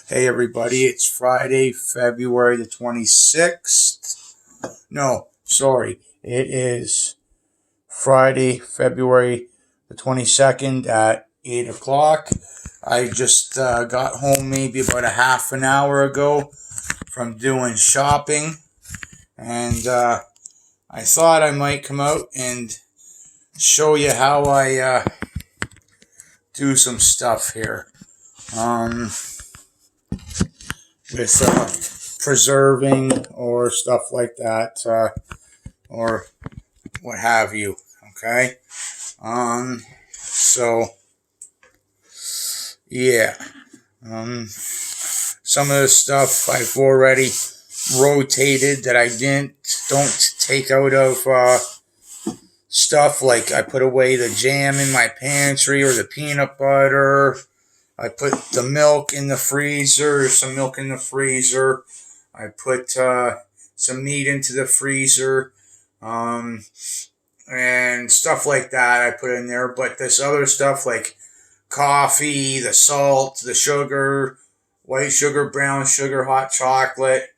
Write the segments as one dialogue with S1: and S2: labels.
S1: Hey everybody, it's Friday, February the 26th. No, sorry, it is Friday, February the 22nd at 8 o'clock. I just got home maybe about a half an hour ago from doing shopping, and I thought I might come out and show you how I do some stuff here. With preserving or stuff like that, or what have you. Okay. So yeah. Some of the stuff I've already rotated that I don't take out of stuff, like I put away the jam in my pantry or the peanut butter. I put the milk in the freezer, some milk in the freezer. I put some meat into the freezer, and stuff like that I put in there. But this other stuff like coffee, the salt, the sugar, white sugar, brown sugar, hot chocolate,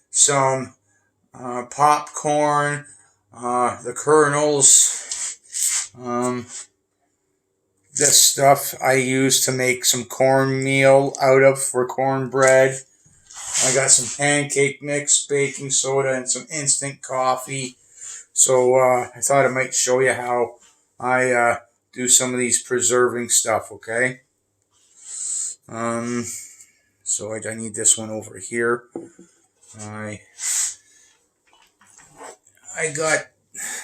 S1: some popcorn, the kernels, this stuff I use to make some cornmeal out of for cornbread. I got some pancake mix, baking soda, and some instant coffee. So I thought I might show you how I do some of these preserving stuff, okay? So I need this one over here. I got,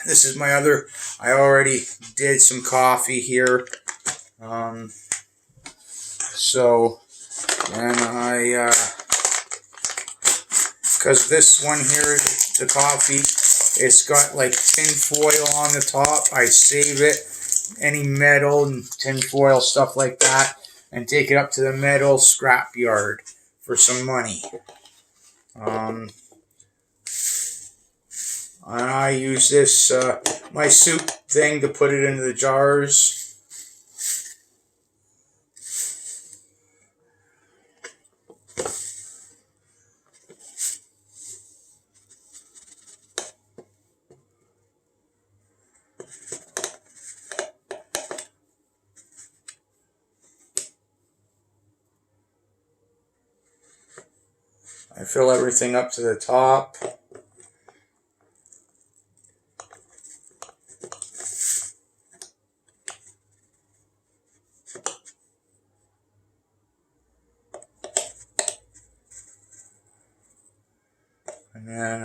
S1: this is my other, I already did some coffee here. So, and because this one here, the coffee, it's got like tin foil on the top. I save it, any metal and tin foil, stuff like that, and take it up to the metal scrap yard for some money. And I use this, my soup thing, to put it into the jars. I fill everything up to the top. And then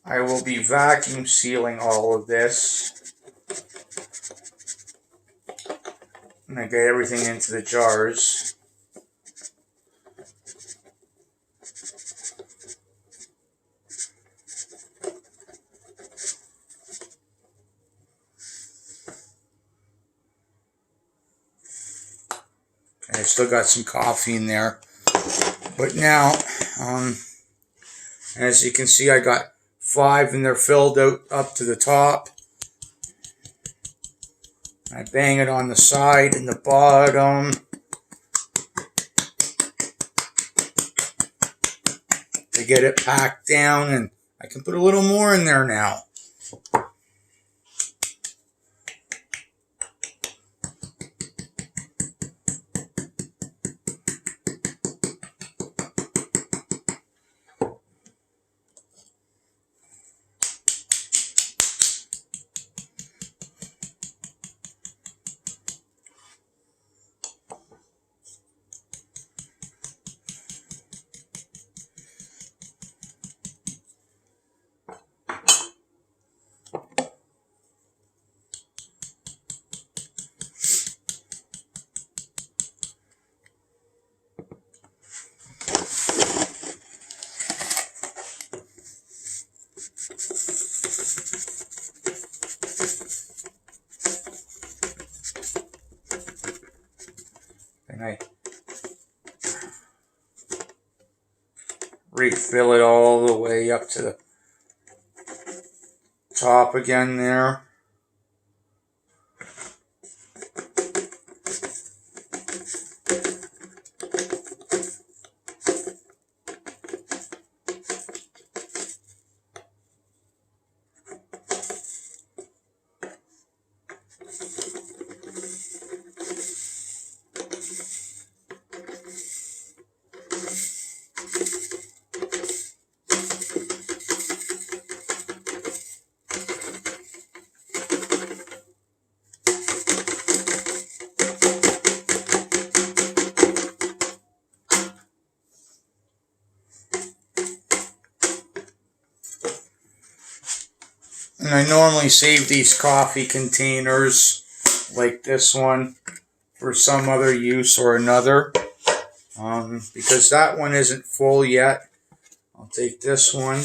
S1: I will be vacuum sealing all of this. And I get everything into the jars. Okay, I still got some coffee in there. But now, as you can see, I got 5 and they're filled out up to the top. I bang it on the side and the bottom. To get it packed down, and I can put a little more in there now. And I refill it all the way up to the top again there. And I normally save these coffee containers like this one for some other use or another. Because that one isn't full yet, I'll take this one.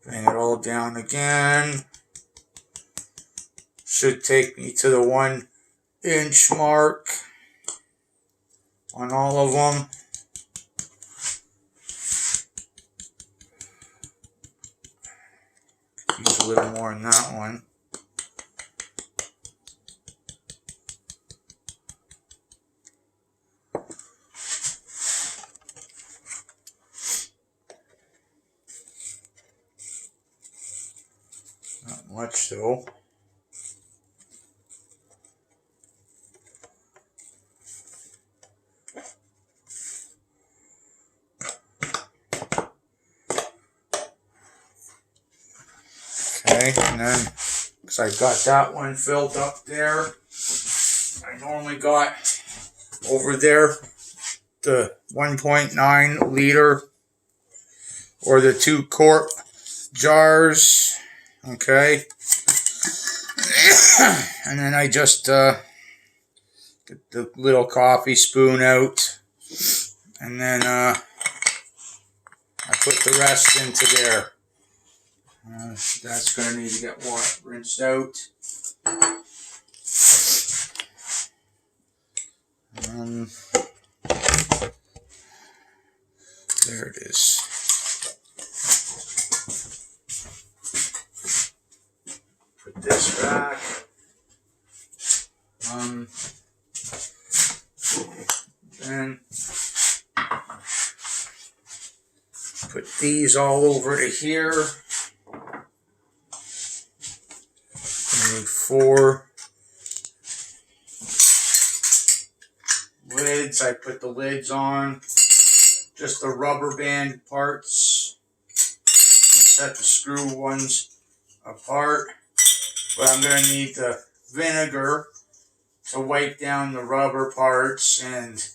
S1: Bring it all down again. Should take me to the 1 inch mark on all of them. Use a little more in that one. Not much though. Okay, and then, because I got that one filled up there, I normally got over there the 1.9 liter or the 2 quart jars. Okay, and then I just get the little coffee spoon out, and then I put the rest into there. That's going to need to get rinsed out. There it is. Put this back. Then put these all over to here. I need 4 lids. I put the lids on, just the rubber band parts, and set the screw ones apart. But I'm going to need the vinegar to wipe down the rubber parts and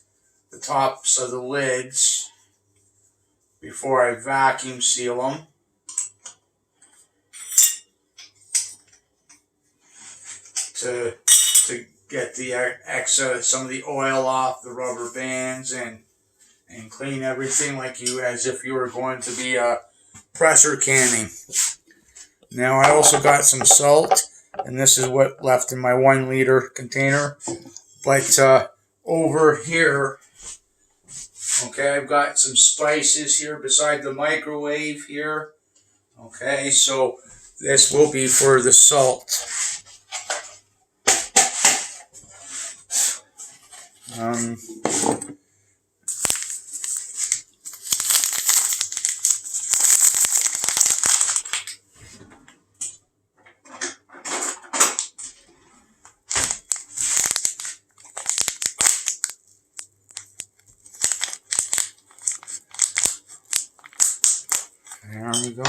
S1: the tops of the lids before I vacuum seal them. To get the excess, some of the oil off the rubber bands and clean everything as if you were going to be pressure canning. Now I also got some salt, and this is what left in my 1 liter container. But over here, okay, I've got some spices here beside the microwave here. Okay, so this will be for the salt. There we go.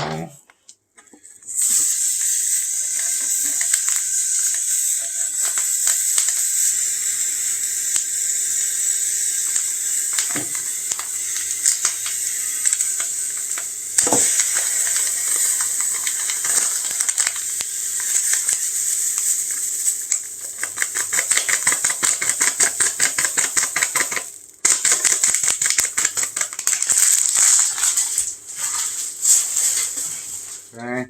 S1: Okay.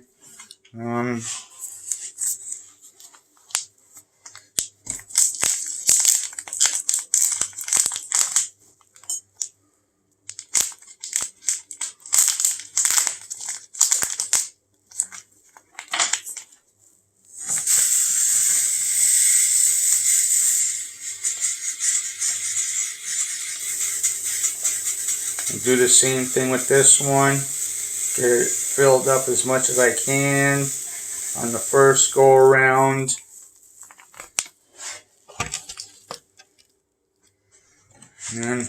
S1: Do the same thing with this one. Get it filled up as much as I can on the first go around. And then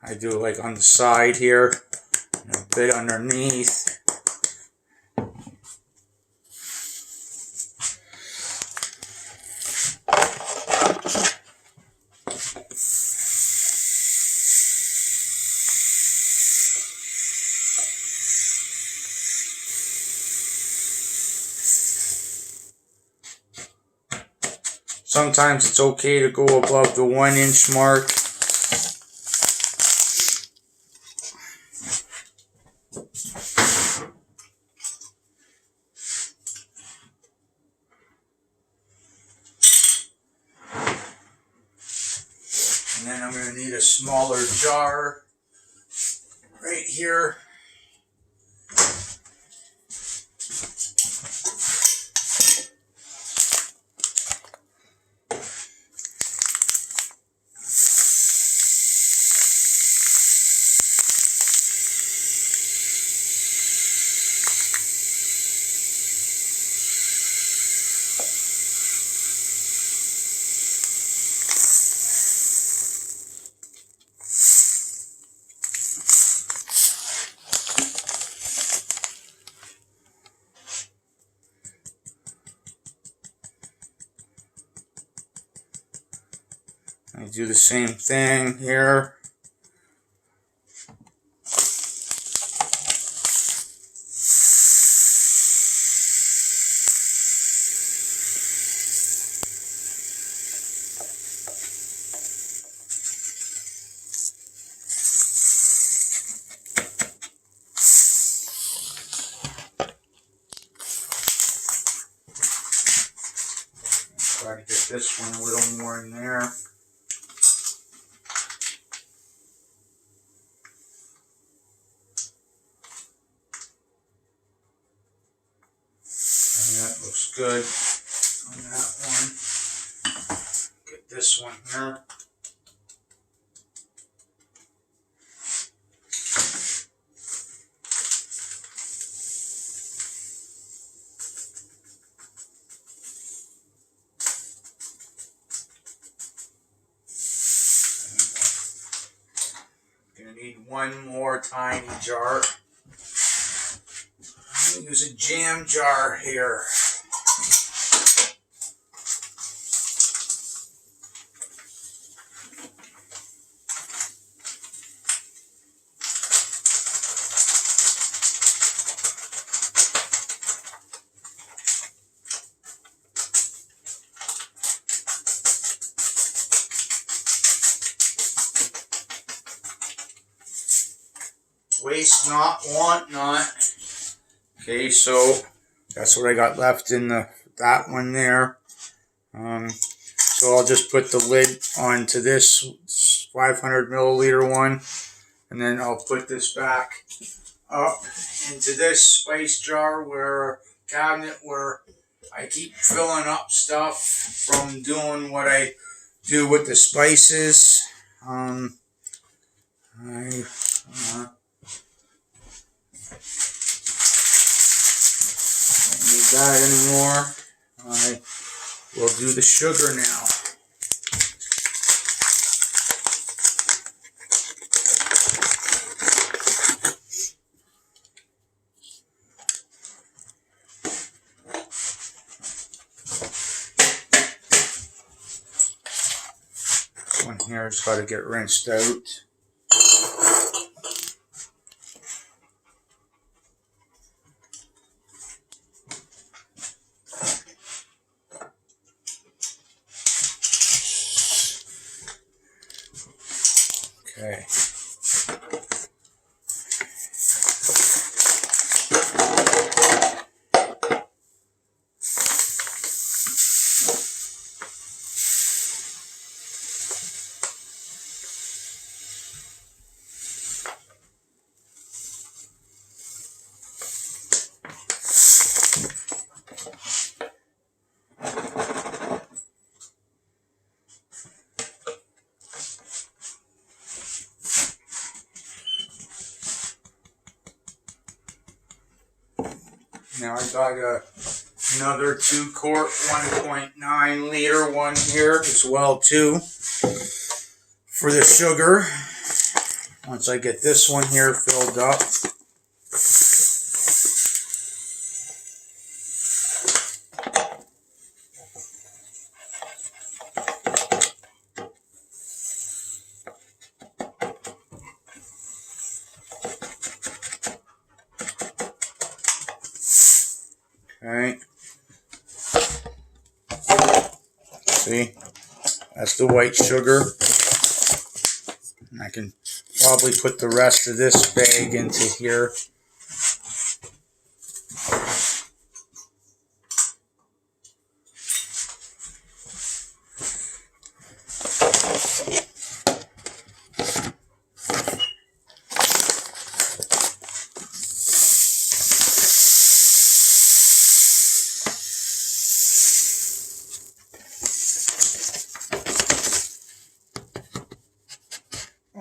S1: I do it like on the side here, and a bit underneath. Sometimes it's okay to go above the 1 inch mark. And then I'm going to need a smaller jar right here. I do the same thing here. Try to get this one a little more in there. And that looks good on that one. Get this one here. Gonna need one more tiny jar. I'll use a jam jar here. Waste not, want not. Okay, so that's what I got left in that one there. So I'll just put the lid onto this 500 milliliter one, and then I'll put this back up into this spice jar cabinet where I keep filling up stuff from doing what I do with the spices. I don't need that anymore. I will do the sugar now. This one here has got to get rinsed out. Okay. Now I got another 2-quart, 1.9 liter one here as well too for the sugar. Once I get this one here filled up. Okay. See, that's the white sugar. And I can probably put the rest of this bag into here.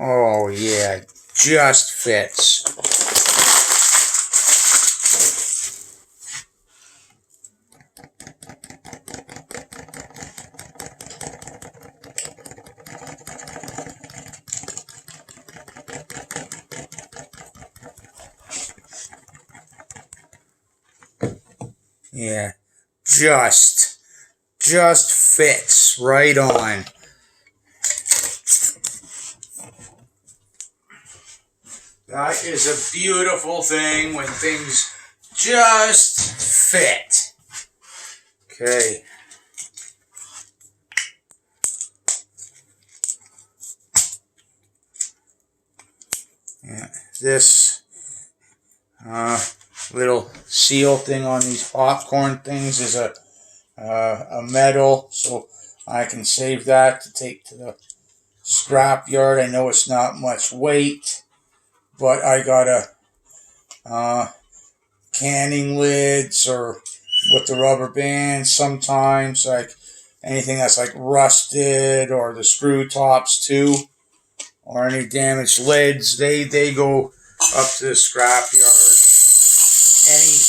S1: Oh yeah, just fits. Yeah, just fits right on. That is a beautiful thing when things just fit. Okay. Yeah, this little seal thing on these popcorn things is a metal, so I can save that to take to the scrap yard. I know it's not much weight, but I got a canning lids or with the rubber bands sometimes, like anything that's like rusted, or the screw tops too, or any damaged lids, they go up to the scrap yard. Any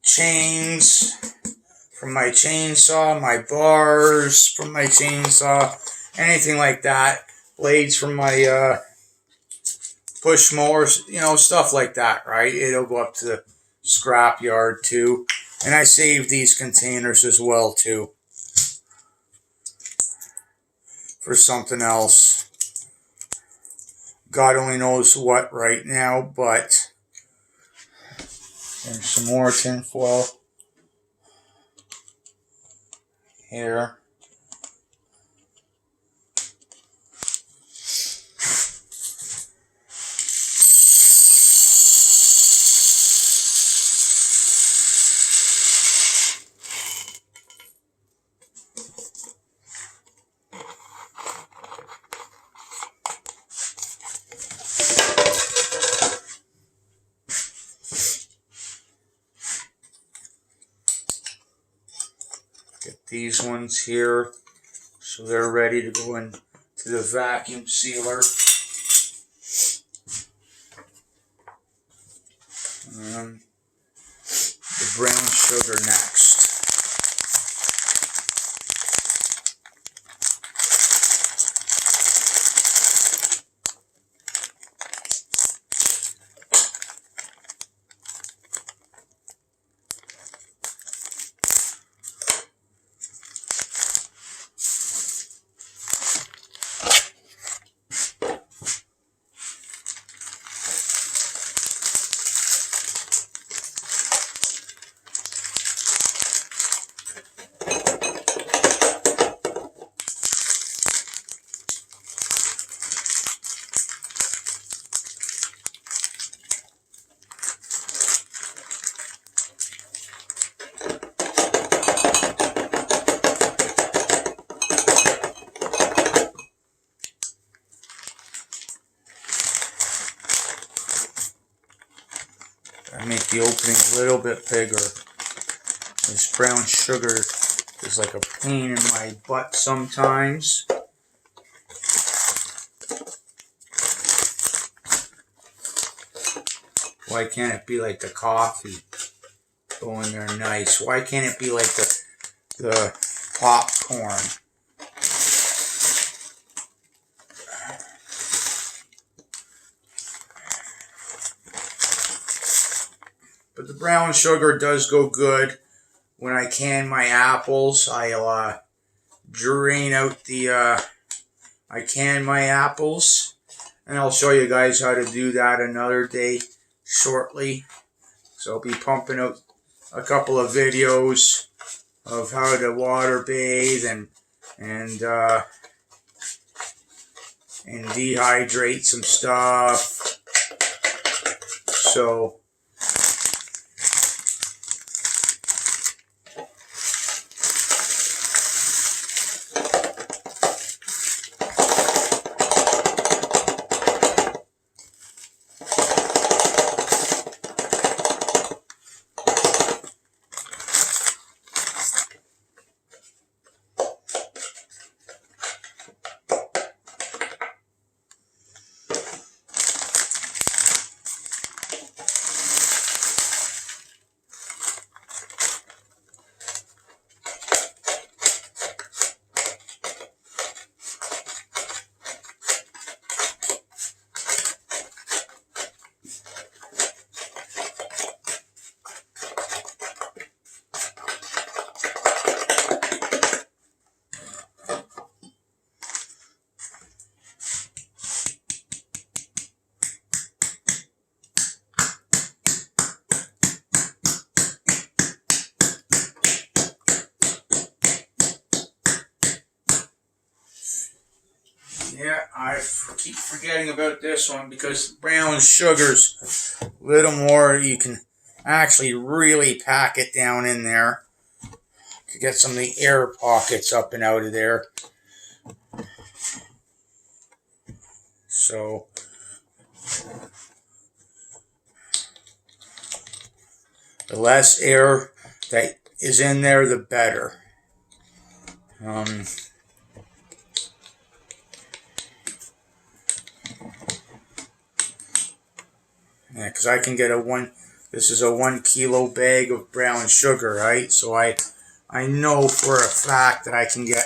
S1: chains from my chainsaw, my bars from my chainsaw, anything like that, blades from my push mowers, stuff like that, right? It'll go up to the scrap yard too. And I save these containers as well too for something else. God only knows what right now, but there's some more tin foil here. Get these ones here, so they're ready to go into the vacuum sealer. The brown sugar next. I make the opening a little bit bigger. This brown sugar is like a pain in my butt sometimes. Why can't it be like the coffee? Go in there nice. Why can't it be like the popcorn? But the brown sugar does go good. When I can my apples, I'll drain out the, I can my apples. And I'll show you guys how to do that another day shortly. So I'll be pumping out a couple of videos of how to water bathe and dehydrate some stuff. So yeah, I keep forgetting about this one because brown sugar's a little more. You can actually really pack it down in there to get some of the air pockets up and out of there. So the less air that is in there, the better. Yeah, because I can get this is a 1 kilo bag of brown sugar, right? So I know for a fact that I can get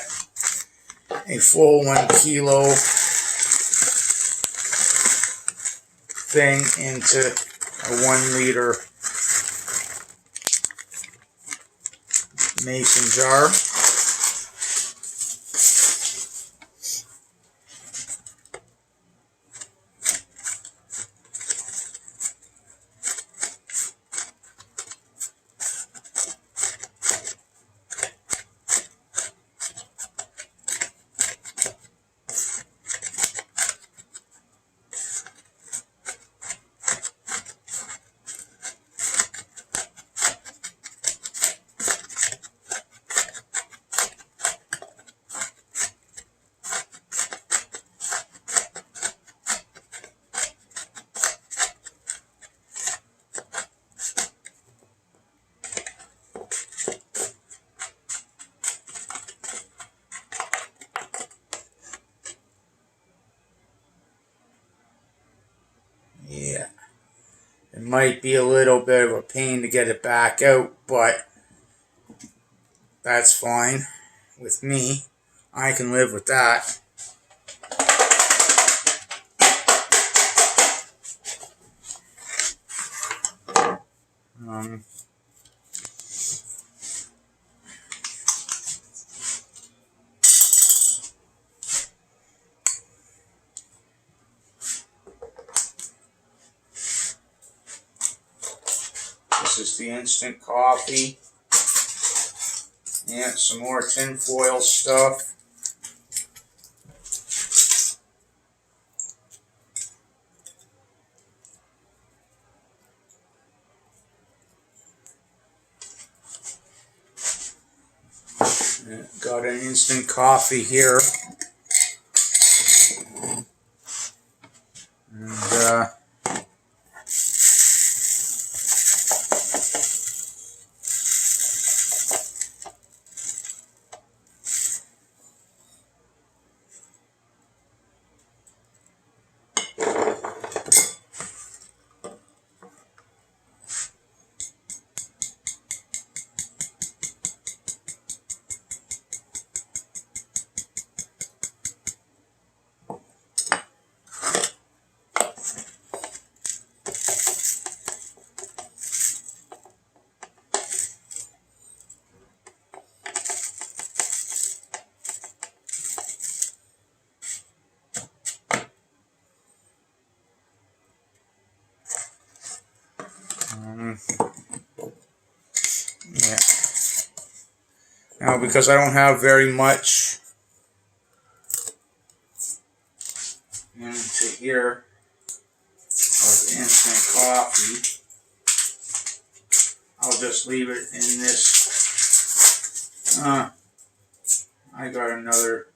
S1: a full 1 kilo thing into a 1 liter mason jar. Yeah, it might be a little bit of a pain to get it back out, but that's fine with me. I can live with that. This is the instant coffee. Yeah, some more tinfoil stuff. Yeah, got an instant coffee here. And Yeah. Now, because I don't have very much into here of instant coffee, I'll just leave it in this. I got another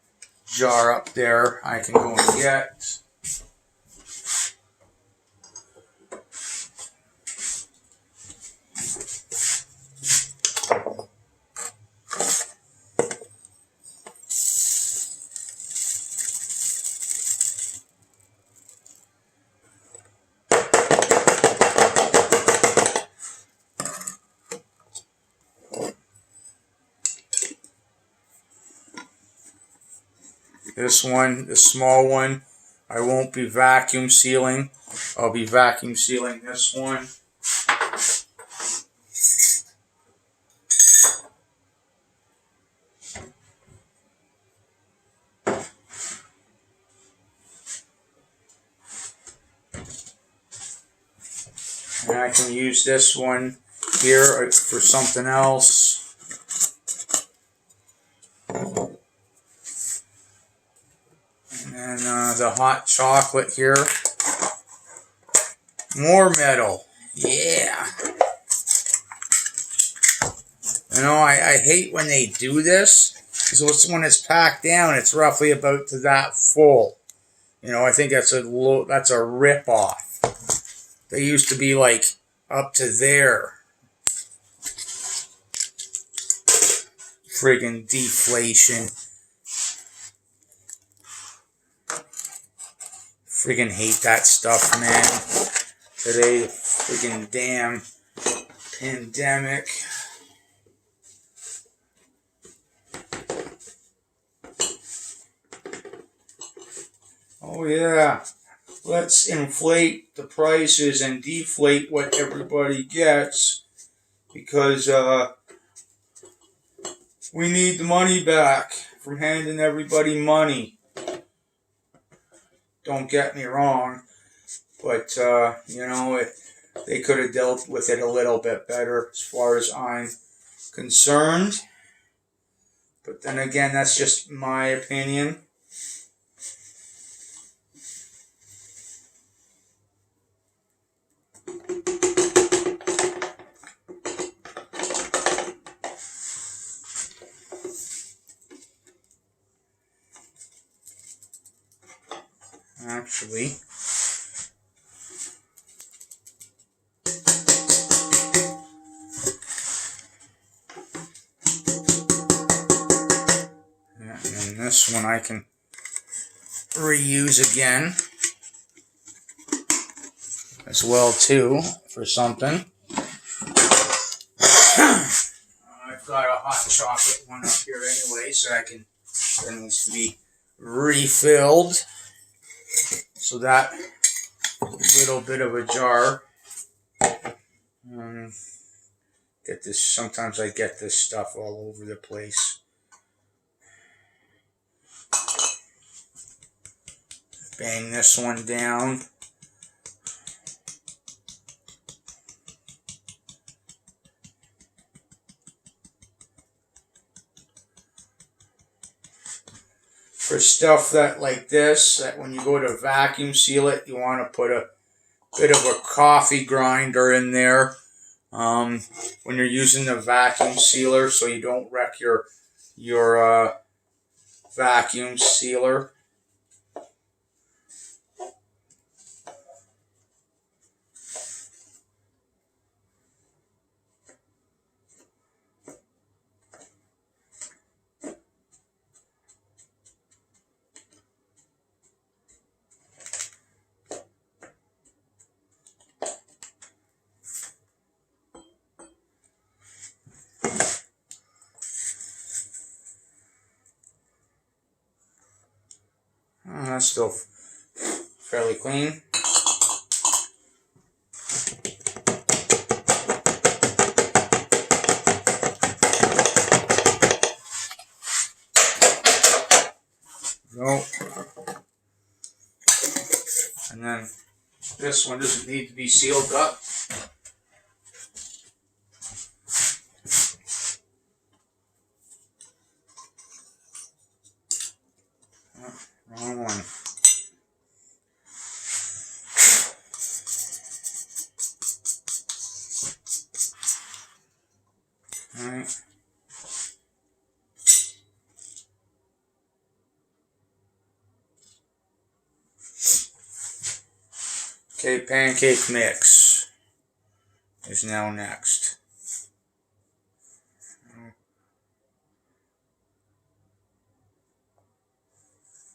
S1: jar up there I can go and get. This one, the small one, I won't be vacuum sealing. I'll be vacuum sealing this one. And I can use this one here for something else. And the hot chocolate here. More metal. Yeah. You know, I hate when they do this, because when it's packed down, it's roughly about to that full. You know, I think that's a rip-off. They used to be like up to there. Friggin' deflation. Friggin' hate that stuff, man. Today, friggin' damn pandemic. Oh yeah, let's inflate the prices and deflate what everybody gets, because we need the money back from handing everybody money. Don't get me wrong, but you know, they could have dealt with it a little bit better as far as I'm concerned. But then again, that's just my opinion. Actually, and this one I can reuse again as well too for something. I've got a hot chocolate one up here anyway, so that needs to be refilled. So that little bit of a jar. Get this. Sometimes I get this stuff all over the place. Bang this one down. For stuff that like this, that when you go to vacuum seal it, you want to put a bit of a coffee grinder in there when you're using the vacuum sealer, so you don't wreck your vacuum sealer. That's still fairly clean. Go. And then this one doesn't need to be sealed up. Wrong one. Alright. Okay, pancake mix is now next.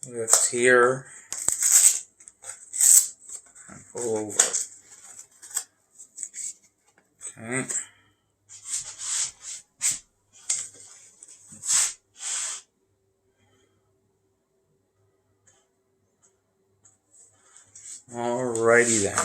S1: Lift here and pull over. Okay. Alrighty then.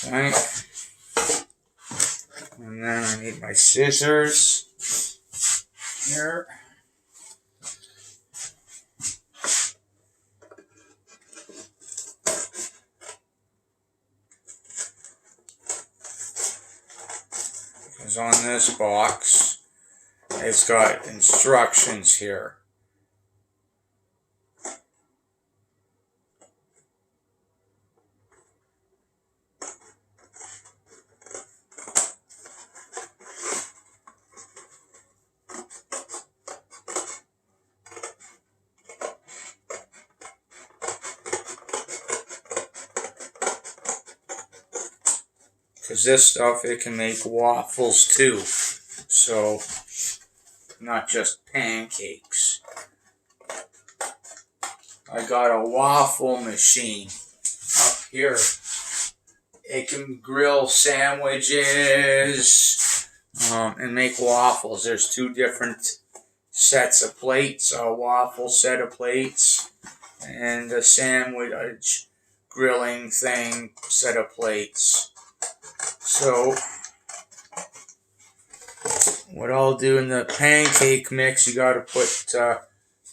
S1: Okay. And then I need my scissors here. Because on this box, it's got instructions here. Because this stuff, it can make waffles too. So, not just pancakes. I got a waffle machine up here. It can grill sandwiches and make waffles. There's two different sets of plates, a waffle set of plates, and a sandwich grilling thing set of plates. So, what I'll do in the pancake mix, you gotta put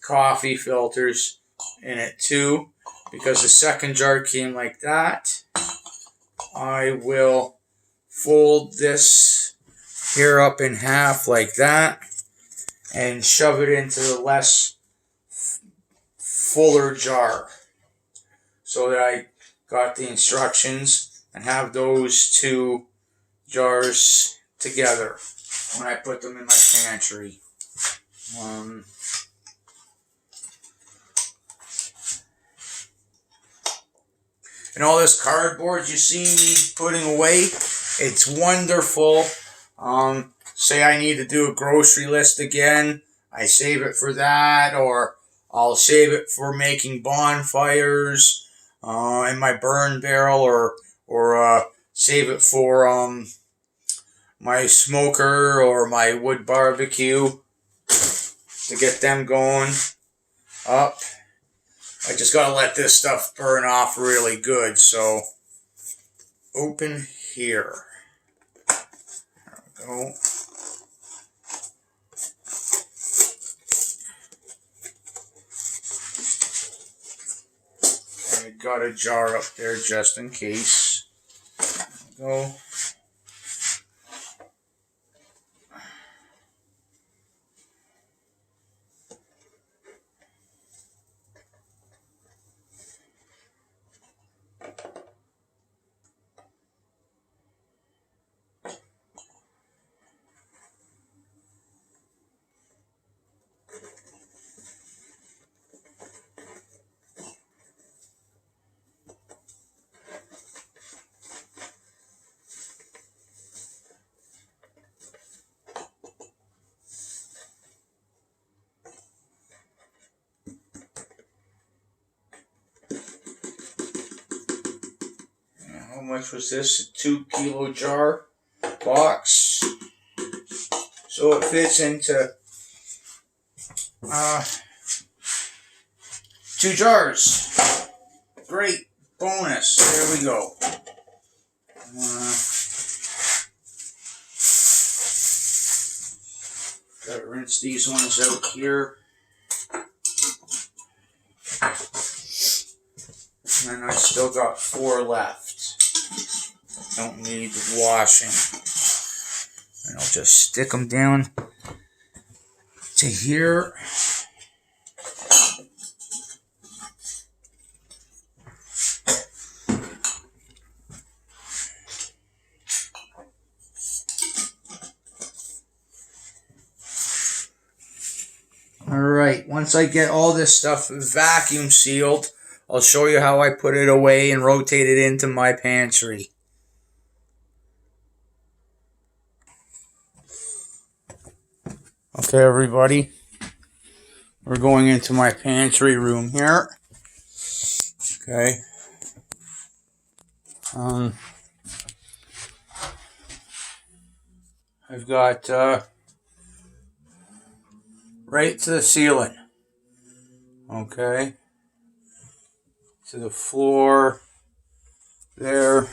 S1: coffee filters in it too, because the second jar came like that. I will fold this here up in half like that and shove it into the less fuller jar, so that I got the instructions and have those two jars together when I put them in my pantry. And all this cardboard you see me putting away, it's wonderful. Say I need to do a grocery list again, I save it for that, or I'll save it for making bonfires in my burn barrel, or save it for my smoker or my wood barbecue to get them going up. I just gotta let this stuff burn off really good. So open here. There we go. I got a jar up there just in case. There we go. How much was this? A 2-kilo jar box. So it fits into 2 jars. Great bonus. There we go. Gotta rinse these ones out here. And I still got 4 left. Don't need washing. And I'll just stick them down to here. Alright, once I get all this stuff vacuum sealed, I'll show you how I put it away and rotate it into my pantry. Okay, everybody, we're going into my pantry room here. Okay. I've got right to the ceiling. Okay. To the floor. There.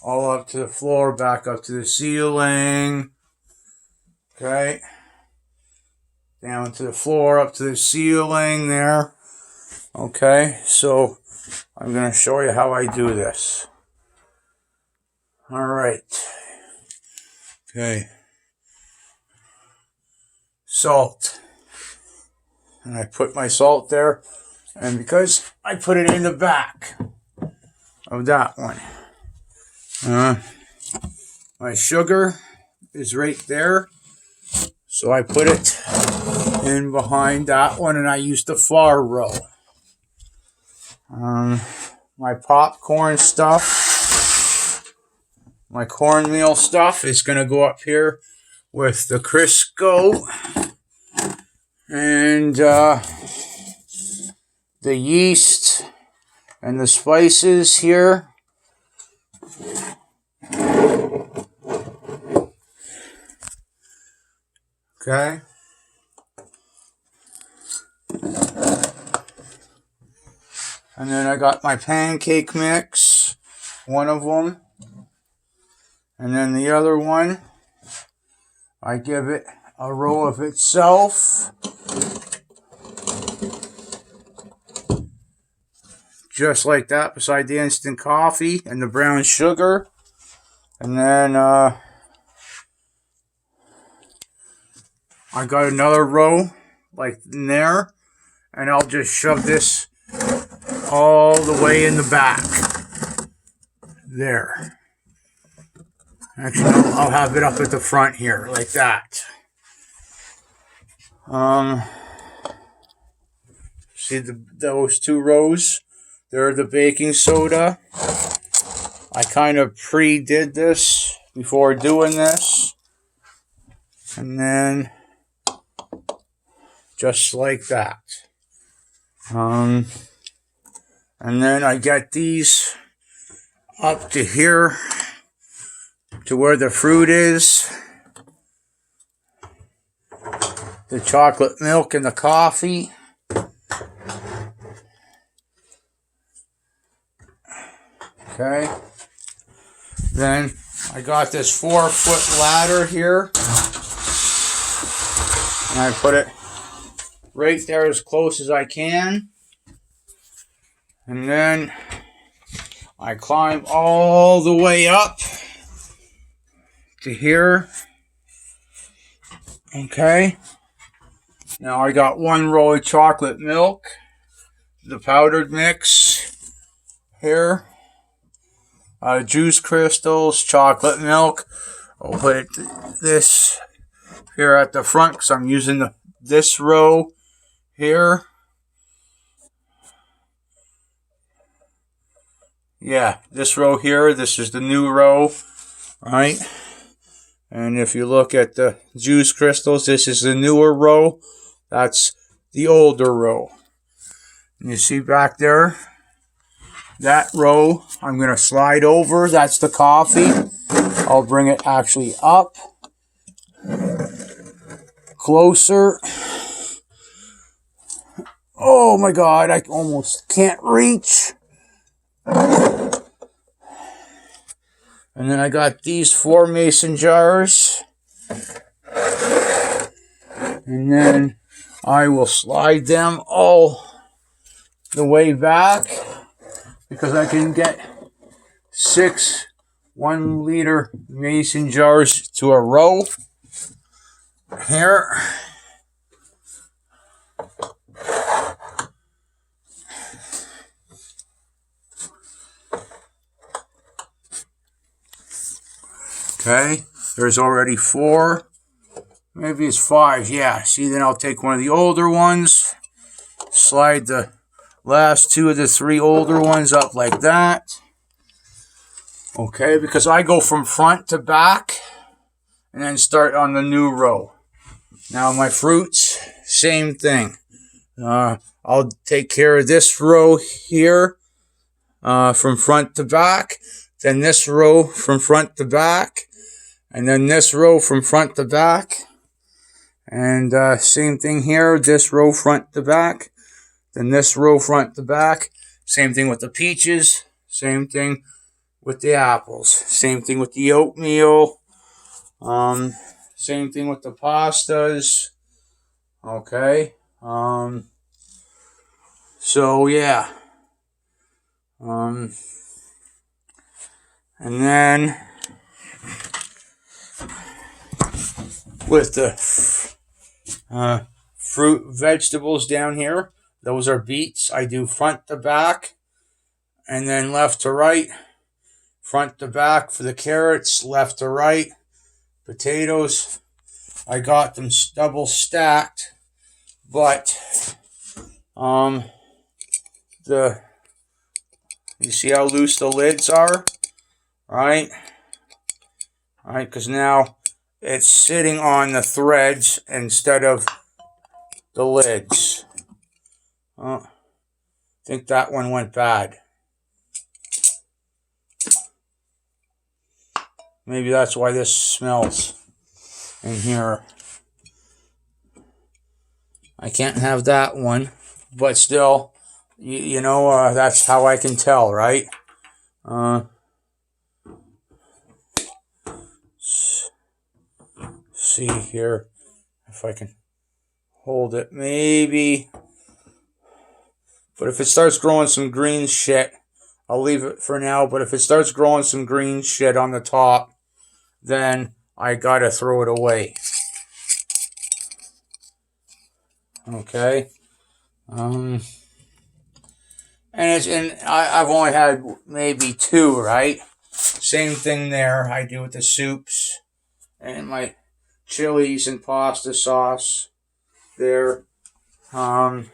S1: All up to the floor, back up to the ceiling. Okay. Down to the floor, up to the ceiling there. Okay, so I'm going to show you how I do this. Alright. Okay. Salt. And I put my salt there. And because I put it in the back of that one. My sugar is right there. So I put it in behind that one, and I use the far row. My popcorn stuff, my cornmeal stuff is going to go up here with the Crisco and the yeast and the spices here. Okay. And then I got my pancake mix, one of them. And then the other one, I give it a row of itself. Just like that, beside the instant coffee and the brown sugar. And then I got another row like in there. And I'll just shove this all the way in the back. There. Actually, I'll have it up at the front here, like that. See those 2 rows? They're the baking soda. I kind of pre-did this before doing this. And then, just like that. And then I get these up to here, to where the fruit is, the chocolate milk and the coffee. Okay. Then I got this 4-foot ladder here, and I put it right there as close as I can. And then I climb all the way up to here. Okay. Now I got 1 row of chocolate milk, the powdered mix here, juice crystals, chocolate milk. I'll put this here at the front because I'm using this row here. Yeah, this row here, this is the new row, right? And if you look at the juice crystals, this is the newer row. That's the older row. And you see back there, that row, I'm going to slide over. That's the coffee. I'll bring it actually up closer. Oh my God, I almost can't reach. And then I got these 4 mason jars. And then I will slide them all the way back because I can get 6 1-liter mason jars to a row here. Okay, there's already 4. Maybe it's 5. Yeah, see, then I'll take one of the older ones, slide the last 2 of the 3 older ones up like that. Okay, because I go from front to back and then start on the new row. Now my fruits, same thing. I'll take care of this row here from front to back, then this row from front to back, and then this row from front to back. And same thing here, this row front to back, then this row front to back. Same thing with the peaches, same thing with the apples, same thing with the oatmeal, same thing with the pastas. Okay, so yeah, and then with the fruit vegetables down here, those are beets. I do front to back and then left to right. Front to back for the carrots, left to right. Potatoes, I got them double stacked, but you see how loose the lids are, right? All right, because now it's sitting on the threads instead of the lids. I think that one went bad. Maybe that's why this smells in here. I can't have that one, but still, you know, that's how I can tell, right? See here if I can hold it, maybe. But if it starts growing some green shit, I'll leave it for now. But if it starts growing some green shit on the top, then I gotta throw it away. Okay. And I've only had maybe 2, right? Same thing there. I do with the soups and my chilies and pasta sauce there. And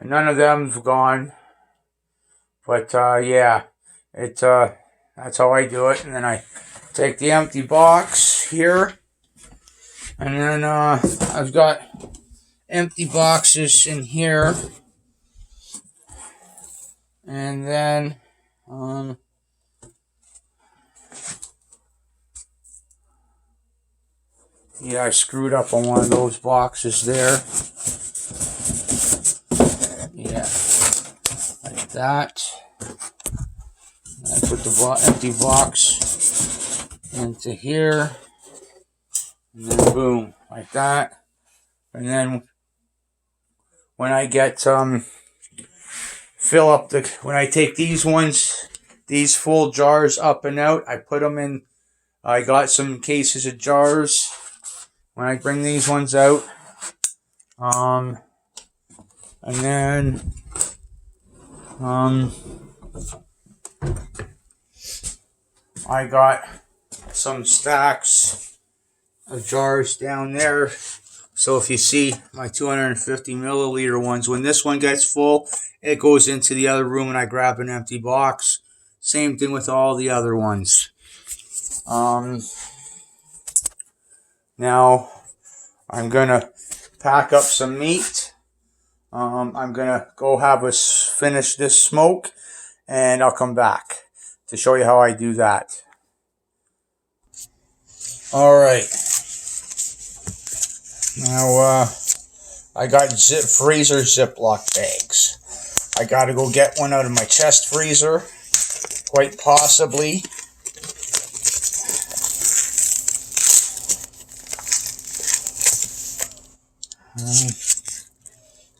S1: none of them's gone. But yeah, that's how I do it. And then I take the empty box here, and then I've got empty boxes in here, and then Yeah, I screwed up on one of those boxes there. Yeah, like that. I put the empty box into here, and then boom, like that. And then when I get fill up when I take these full jars up and out, I put them in. I got some cases of jars. When I bring these ones out, and then I got some stacks of jars down there. So if you see my 250 milliliter ones, when this one gets full, it goes into the other room and I grab an empty box. Same thing with all the other ones. Now I'm gonna pack up some meat. I'm gonna go have us finish this smoke, and I'll come back to show you how I do that. All right. Now I got freezer Ziploc bags. I gotta go get one out of my chest freezer, quite possibly.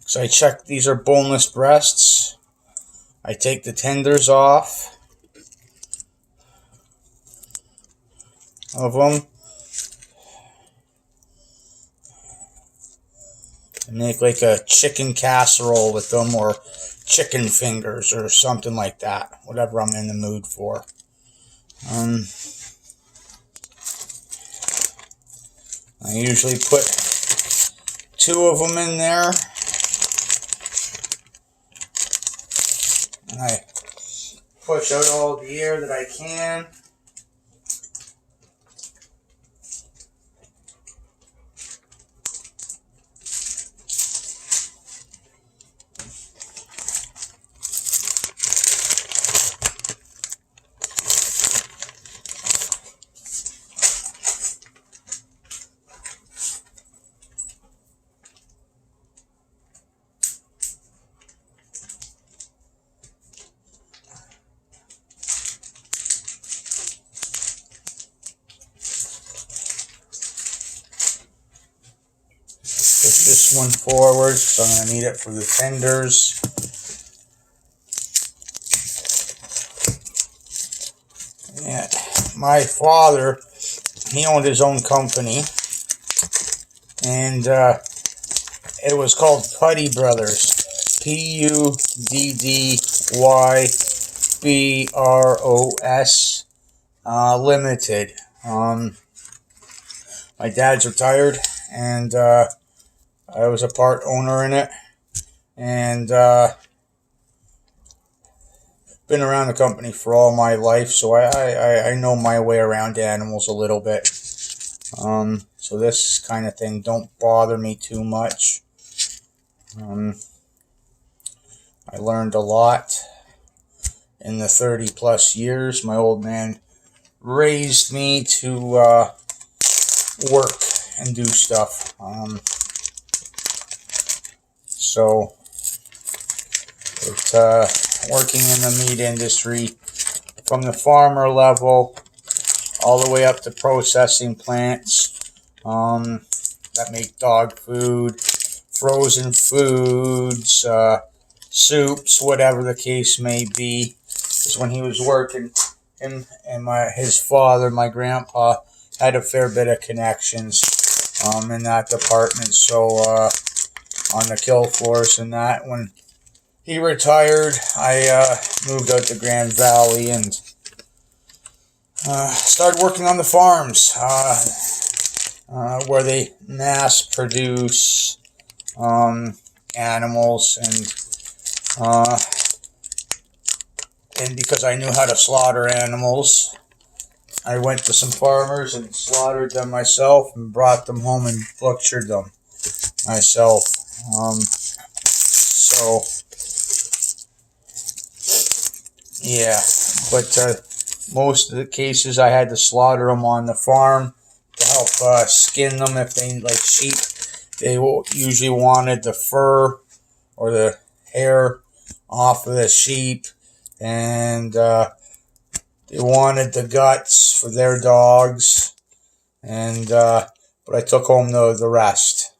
S1: So I check these are boneless breasts. I take the tenders off of them and make like a chicken casserole with them, or chicken fingers or something like that, whatever I'm in the mood for. I usually put 2 of them in there, and I push out all the air that I can. Push this one forward, so I'm going to need it for the tenders. Yeah, my father, he owned his own company, and it was called Puddy Brothers. PUDDYBROS Limited. My dad's retired, and I was a part owner in it, and been around the company for all my life, so I know my way around animals a little bit. So this kind of thing don't bother me too much. I learned a lot in the 30 plus years. My old man raised me to work and do stuff. So it's working in the meat industry from the farmer level all the way up to processing plants that make dog food, frozen foods, soups, whatever the case may be. Because when he was working, and his father, my grandpa, had a fair bit of connections in that department. So on the kill floors and that, when he retired, I moved out to Grand Valley and started working on the farms where they mass produce animals, and because I knew how to slaughter animals, I went to some farmers and slaughtered them myself and brought them home and butchered them myself. So yeah, but most of the cases I had to slaughter them on the farm to help skin them if they like sheep. They usually wanted the fur or the hair off of the sheep, and they wanted the guts for their dogs, and but I took home the rest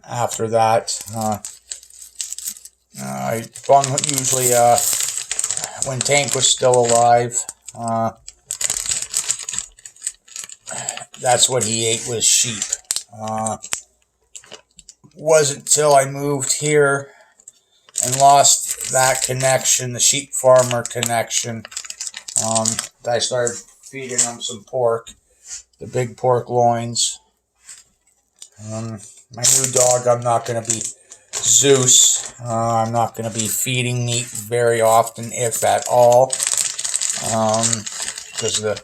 S1: after that. I bung usually when Tank was still alive. That's what he ate, was sheep. Wasn't till I moved here and lost that connection, the sheep farmer connection, that I started feeding them some pork, the big pork loins. My new dog, I'm not going to be Zeus. I'm not going to be feeding meat very often, if at all, because the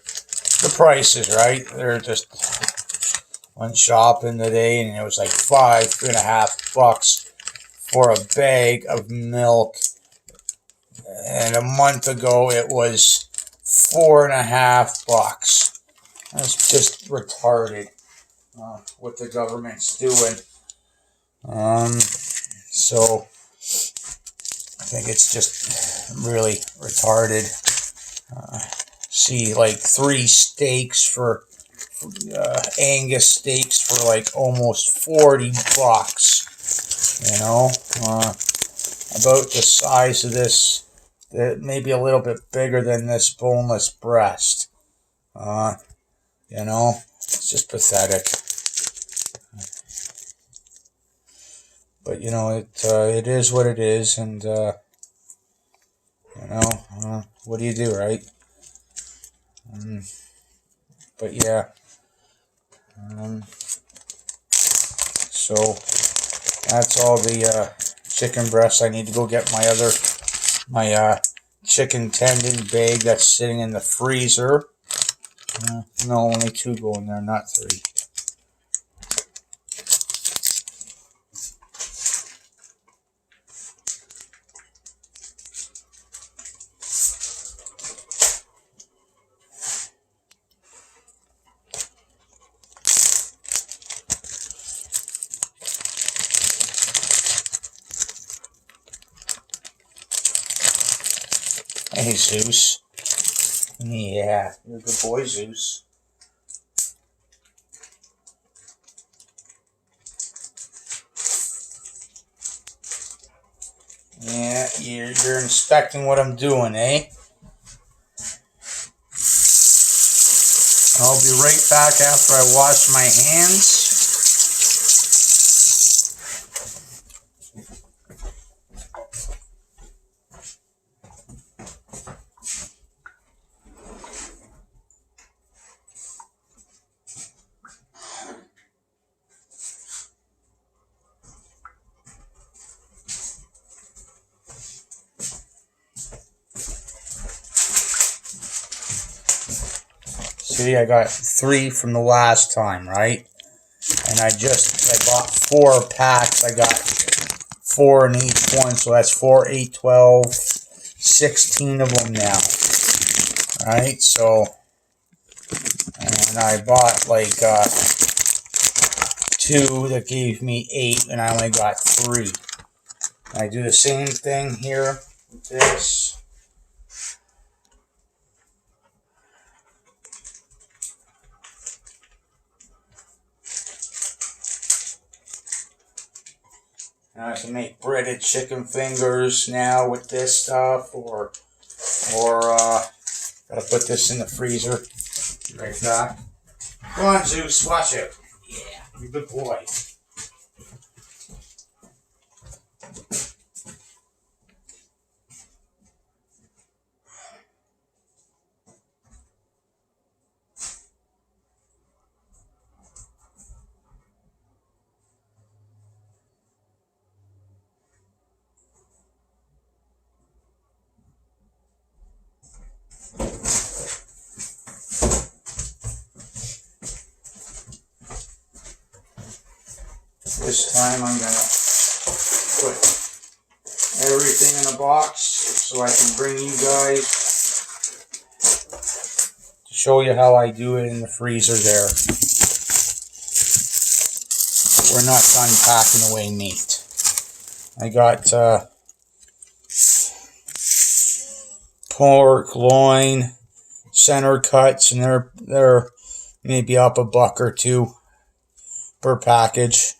S1: prices, right? They're just, went shopping today and it was like $5.50 for a bag of milk, and a month ago it was $4.50. That's just retarded what the government's doing. So I think it's just really retarded. See, like 3 steaks for Angus steaks for like almost $40. You know, about the size of this, maybe a little bit bigger than this boneless breast. You know, it's just pathetic. But you know, it is what it is, and you know, what do you do, right? But yeah, so that's all the chicken breasts. I need to go get my chicken tendon bag that's sitting in the freezer. No, only 2 go in there, not 3. Hey, Zeus. Yeah, you're a good boy, Zeus. Yeah, you're inspecting what I'm doing, eh? I'll be right back after I wash my hands. See, I got 3 from the last time, right? And I bought 4 packs. I got 4 in each one, so that's 4, 8, 12, 16 of them now. Right? So, and I bought like 2 that gave me 8, and I only got 3. I do the same thing here with this. I can make breaded chicken fingers now with this stuff, or gotta put this in the freezer. Right back. Come on, Zeus, watch it. Yeah, you're a good boy. This time I'm gonna put everything in a box so I can bring you guys to show you how I do it in the freezer there. We're not done packing away meat. I got pork, loin, center cuts, and they're maybe up $1 or $2 per package.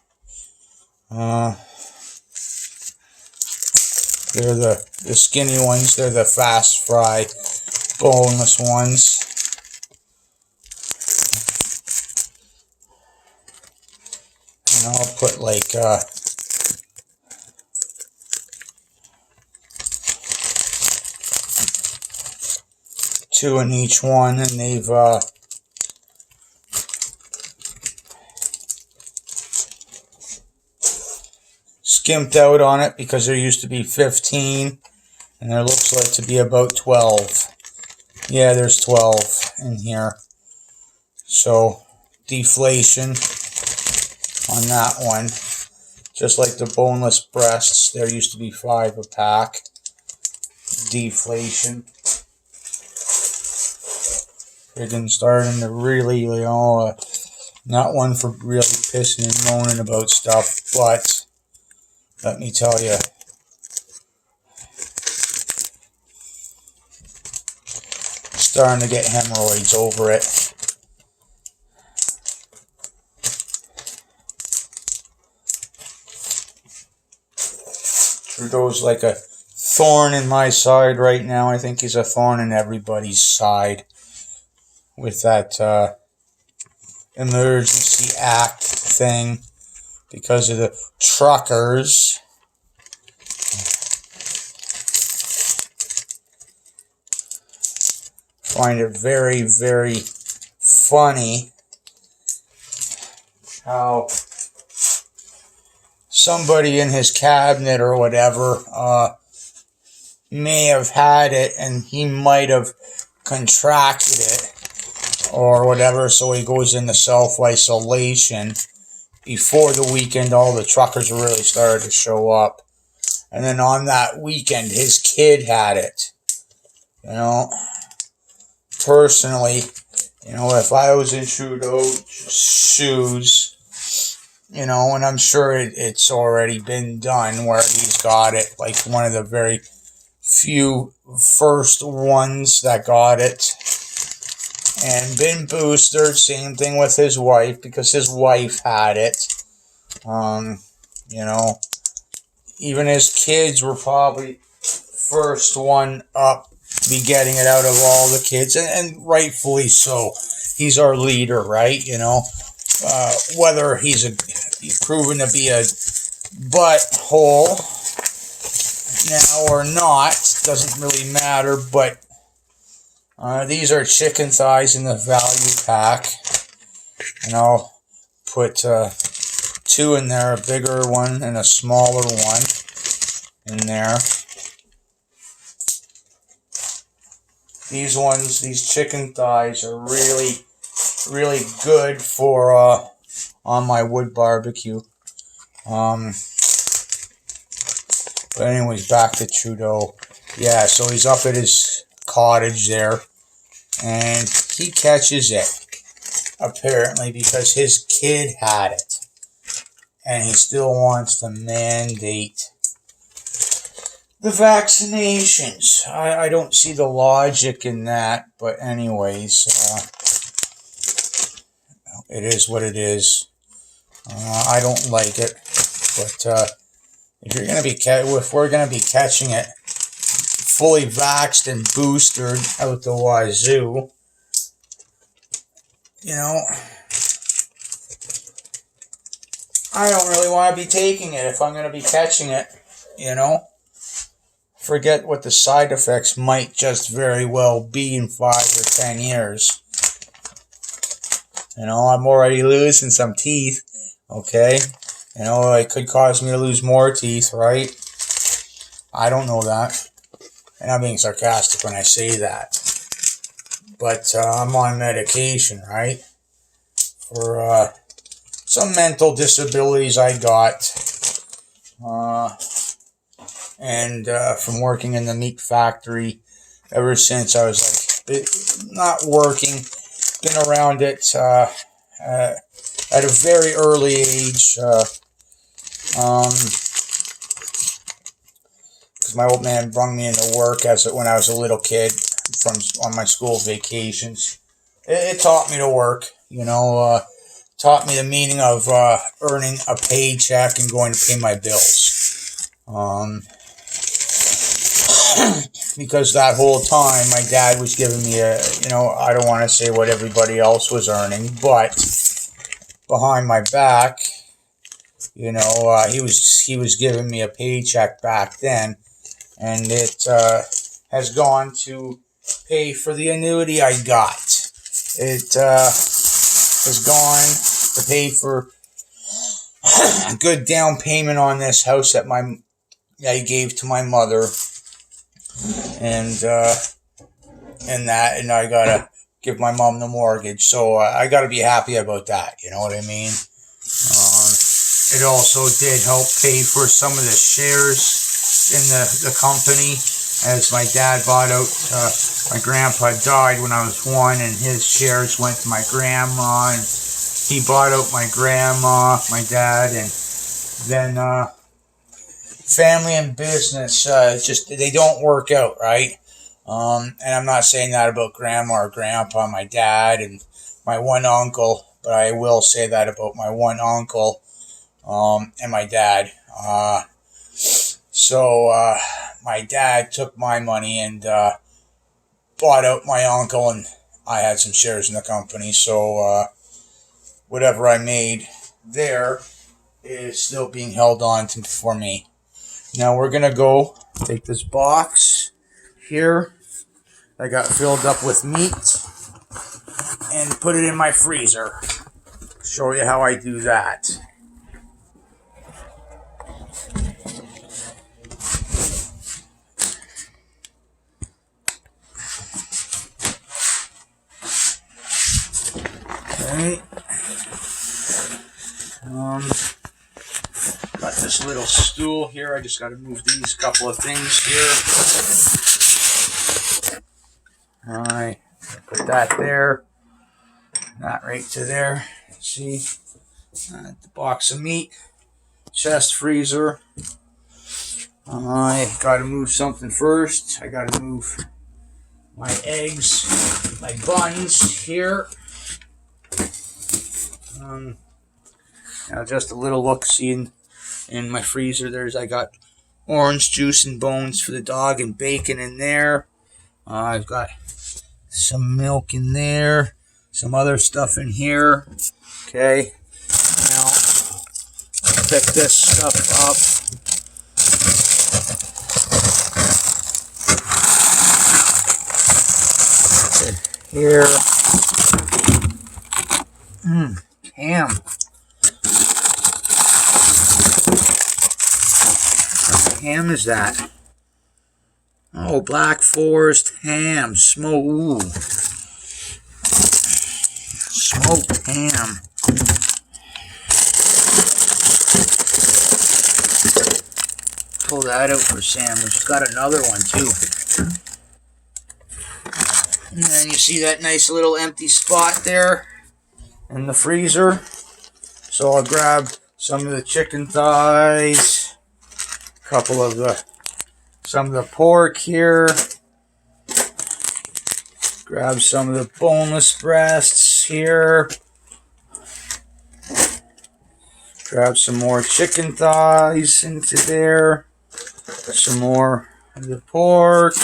S1: They're the skinny ones. They're the fast fry, boneless ones. And I'll put like 2 in each one, and they've skimped out on it because there used to be 15, and there looks like to be about 12. Yeah, there's 12 in here. So deflation on that one. Just like the boneless breasts, there used to be 5 a pack. Deflation. Friggin' starting to really, not one for really pissing and moaning about stuff, but let me tell you, starting to get hemorrhoids over it. Trudeau's like a thorn in my side right now. I think he's a thorn in everybody's side with that emergency act thing because of the truckers. Find it very, very funny how somebody in his cabinet or whatever may have had it, and he might have contracted it or whatever, so he goes into self-isolation. Before the weekend, all the truckers really started to show up, and then on that weekend, his kid had it. Personally, if I was in Trudeau's shoes, and I'm sure it's already been done where he's got it, like one of the very few first ones that got it, and been boosted. Same thing with his wife, because his wife had it. Even his kids were probably first one up to be getting it out of all the kids, and rightfully so. He's our leader, right? Whether he's proven to be a butthole now or not doesn't really matter, but these are chicken thighs in the value pack, and I'll put 2 in there, a bigger one and a smaller one in there. These chicken thighs are really, really good for on my wood barbecue. But anyways, back to Trudeau. Yeah, so he's up at his cottage there, and he catches it, apparently, because his kid had it. And he still wants to mandate the vaccinations. I don't see the logic in that, but anyways, it is what it is. I don't like it, but if we're gonna be catching it fully vaxxed and boosted out the wazoo, I don't really want to be taking it if I'm going to be catching it, Forget what the side effects might just very well be in 5 or 10 years. I'm already losing some teeth, okay? It could cause me to lose more teeth, right? I don't know that. And I'm being sarcastic when I say that. But I'm on medication, right? For some mental disabilities I got. And from working in the meat factory ever since I was like not working. Been around it at a very early age. Because my old man brung me into work when I was a little kid on my school vacations. It taught me to work, taught me the meaning of earning a paycheck and going to pay my bills. Because that whole time my dad was giving me I don't want to say what everybody else was earning, but behind my back, he was giving me a paycheck back then, and it has gone to pay for the annuity I got. It has gone to pay for a good down payment on this house that I gave to my mother, and I gotta give my mom the mortgage. So I gotta be happy about that. You know what I mean? It also did help pay for some of the shares in the company, as my dad bought out. My grandpa died when I was 1, and his shares went to my grandma, and he bought out my grandma, my dad, and then family and business they don't work out, right? And I'm not saying that about grandma or grandpa, my dad, and my one uncle, but I will say that about my one uncle and my dad. So my dad took my money and bought out my uncle, and I had some shares in the company. So whatever I made there is still being held on to for me. Now we're going to go take this box here I got filled up with meat and put it in my freezer. Show you how I do that. Okay. Got this little stool here. I just got to move these couple of things here. Alright, put that there. That right to there. See? The box of meat. Chest freezer. I got to move something first. I got to move my eggs, my buns here. Now just a little look-see in my freezer. I got orange juice and bones for the dog and bacon in there. I've got some milk in there, some other stuff in here. Okay, now pick this stuff up. Here. Ham. What ham is that? Oh, Black Forest ham. Smoked ham. Pull that out for sandwich. Got another one too. And then you see that nice little empty spot there in the freezer. So I'll grab some of the chicken thighs, some of the pork here. Grab some of the boneless breasts here. Grab some more chicken thighs into there. Some more of the pork.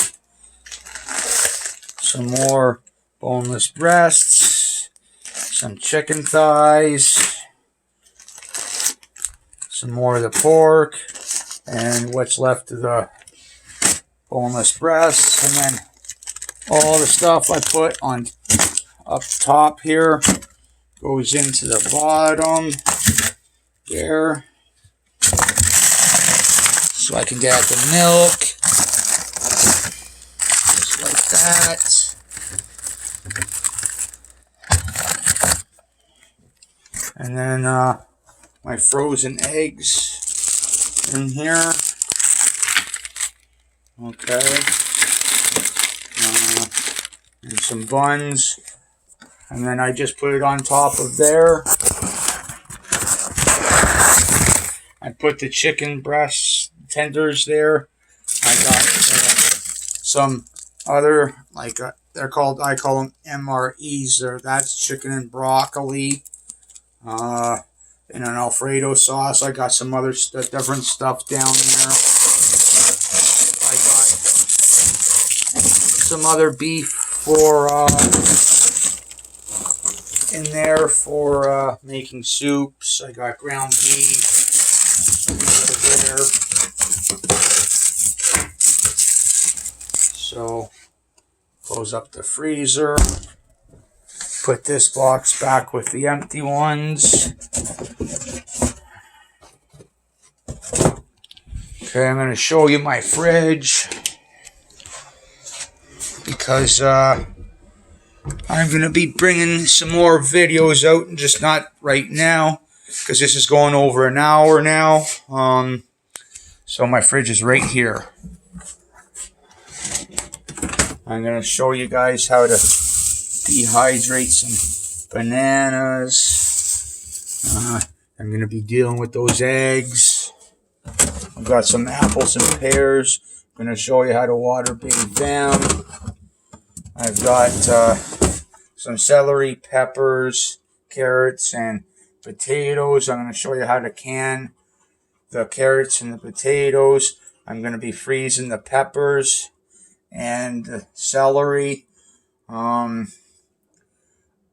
S1: Some more boneless breasts. Some chicken thighs. Some more of the pork. And what's left of the boneless breasts. And then all the stuff I put on up top here goes into the bottom there. So I can get the milk. Just like that. And then my frozen eggs in here. Okay. And some buns, and then I just put it on top of there. I put the chicken breast tenders there. I got some other, like they're called, I call them MREs, or that's chicken and broccoli in an Alfredo sauce. I got some other different stuff down there. I got some other beef for in there for making soups. I got ground beef there. So close up the freezer. Put this box back with the empty ones. Okay, I'm going to show you my fridge because I'm going to be bringing some more videos out, and just not right now because this is going over an hour now. So my fridge is right here. I'm going to show you guys how to dehydrate some bananas. I'm going to be dealing with those eggs. I've got some apples and pears. I'm going to show you how to water bathe them. I've got some celery, peppers, carrots, and potatoes. I'm going to show you how to can the carrots and the potatoes. I'm going to be freezing the peppers and the celery. I'm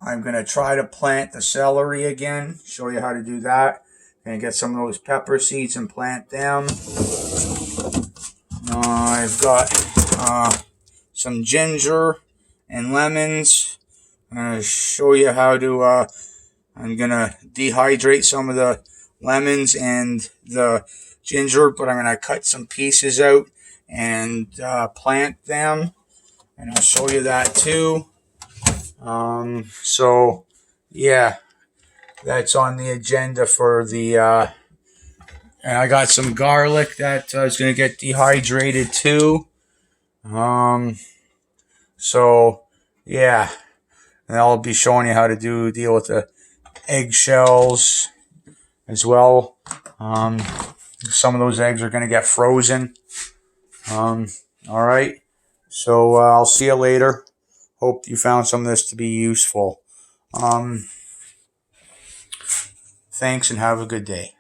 S1: going to try to plant the celery again. Show you how to do that. And get some of those pepper seeds and plant them. I've got some ginger and lemons. I'm going to show you how to, I'm going to dehydrate some of the lemons and the ginger, but I'm going to cut some pieces out and plant them. And I'll show you that too. So, yeah, that's on the agenda for the, and I got some garlic that is going to get dehydrated too. So, yeah, and I'll be showing you how to deal with the eggshells as well. Some of those eggs are going to get frozen. All right. So I'll see you later. Hope you found some of this to be useful. Thanks and have a good day.